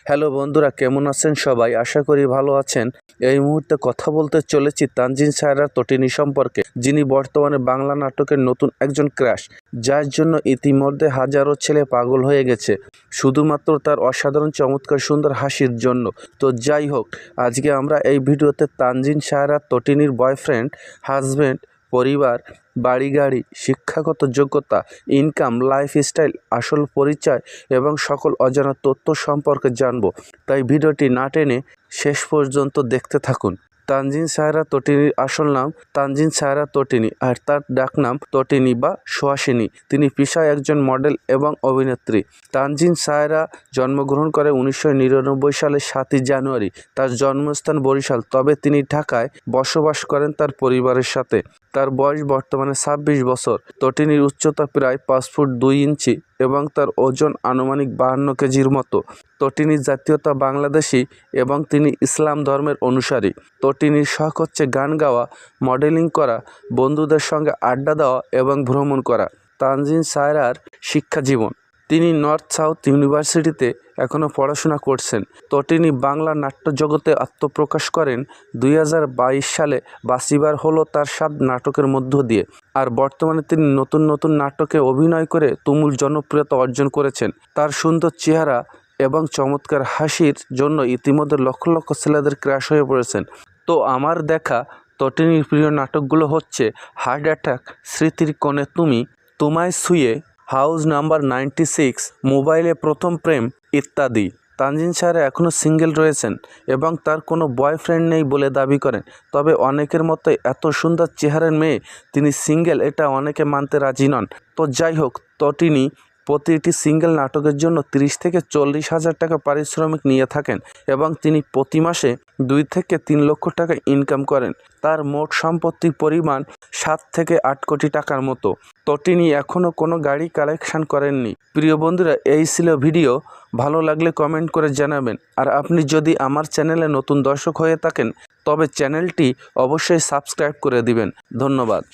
Hello বন্ধুরা, কেমন আছেন সবাই? আশা করি ভালো আছেন। এই মুহূর্তে কথা বলতে চলেছি তানজিন সায়রা তটিনী সম্পর্কে, যিনি বর্তমানে বাংলা নাটকের নতুন একজন ক্রাশ, যার জন্য ইতিমধ্যে হাজারো ছেলে পাগল হয়ে গেছে শুধুমাত্র তার অসাধারণ চমৎকার সুন্দর হাসির জন্য। তো যাই হোক, আজকে আমরা এই ভিডিওতে তানজিন সায়রা তটিনীর বয়ফ্রেন্ড, হাজব্যান্ড, পরিবার, বাড়ি গাড়ি, শিক্ষাগত যোগ্যতা, ইনকাম, লাইফস্টাইল, আসল পরিচয় এবং সকল অজানা তথ্য সম্পর্কে জানব। তাই ভিডিওটি না টেনে শেষ পর্যন্ত দেখতে থাকুন। তানজিন সায়রা তটিনীর আসল নাম তানজিন সায়রা তটিনী, আর তার ডাকনাম তটিনী বা সুহাসিনী। তিনি পেশায় একজন মডেল এবং অভিনেত্রী। তানজিন সায়রা জন্মগ্রহণ করে 1999 সালের 7ই জানুয়ারি। তার জন্মস্থান বরিশাল, তবে তিনি ঢাকায় বসবাস করেন তার পরিবারের সাথে। তার বয়স বর্তমানে 26 বছর। তটিনীর উচ্চতা প্রায় 5 ফুট 2 ইঞ্চি এবং তার ওজন আনুমানিক 52 কেজির মতো। তটিনীর জাতীয়তা বাংলাদেশি এবং তিনি ইসলাম ধর্মের অনুসারী। তটিনীর শখ হচ্ছে গান গাওয়া, মডেলিং করা, বন্ধুদের সঙ্গে আড্ডা দেওয়া এবং ভ্রমণ করা। তানজিন সায়রার শিক্ষা জীবন: তিনি নর্থ সাউথ ইউনিভার্সিটিতে এখনও পড়াশোনা করছেন। তটিনী বাংলা নাট্য জগতে আত্মপ্রকাশ করেন 2022 সালে। বাঁচিবার হলো তার স্বাদ নাটকের মধ্য দিয়ে, আর বর্তমানে তিনি নতুন নতুন নাটকে অভিনয় করে তুমুল জনপ্রিয়তা অর্জন করেছেন। তার সুন্দর চেহারা এবং চমৎকার হাসির জন্য ইতিমধ্যে লক্ষ লক্ষ ছেলেদের ক্রাশ হয়ে পড়েছেন। তো আমার দেখা তটিনীর প্রিয় নাটকগুলো হচ্ছে হার্ট অ্যাটাক, স্মৃতির কোণে তুমি, তোমায় ছুঁয়ে, হাউস নাম্বার 96, মোবাইলে প্রথম প্রেম ইত্যাদি। তানজিন সায়রা এখনও সিঙ্গেল রয়েছেন এবং তার কোনো বয়ফ্রেন্ড নেই বলে দাবি করেন। তবে অনেকের মতোই এত সুন্দর চেহারার মেয়ে তিনি সিঙ্গেল, এটা অনেকে মানতে রাজি নন। তো যাই হোক, তটিনী প্রতিটি সিঙ্গেল নাটকের জন্য 30 থেকে 40 হাজার টাকা পারিশ্রমিক নিয়ে থাকেন এবং তিনি প্রতি মাসে 2 থেকে 3 লক্ষ টাকা ইনকাম করেন। তার মোট সম্পত্তির পরিমাণ 7 থেকে 8 কোটি টাকার মতো। তটিনী এখনও কোনো গাড়ি কালেকশন করেননি। প্রিয় বন্ধুরা, এই ছিল ভিডিও। ভালো লাগলে কমেন্ট করে জানাবেন। আর আপনি যদি আমার চ্যানেলে নতুন দর্শক হয়ে থাকেন তবে চ্যানেলটি অবশ্যই সাবস্ক্রাইব করে দিবেন। ধন্যবাদ।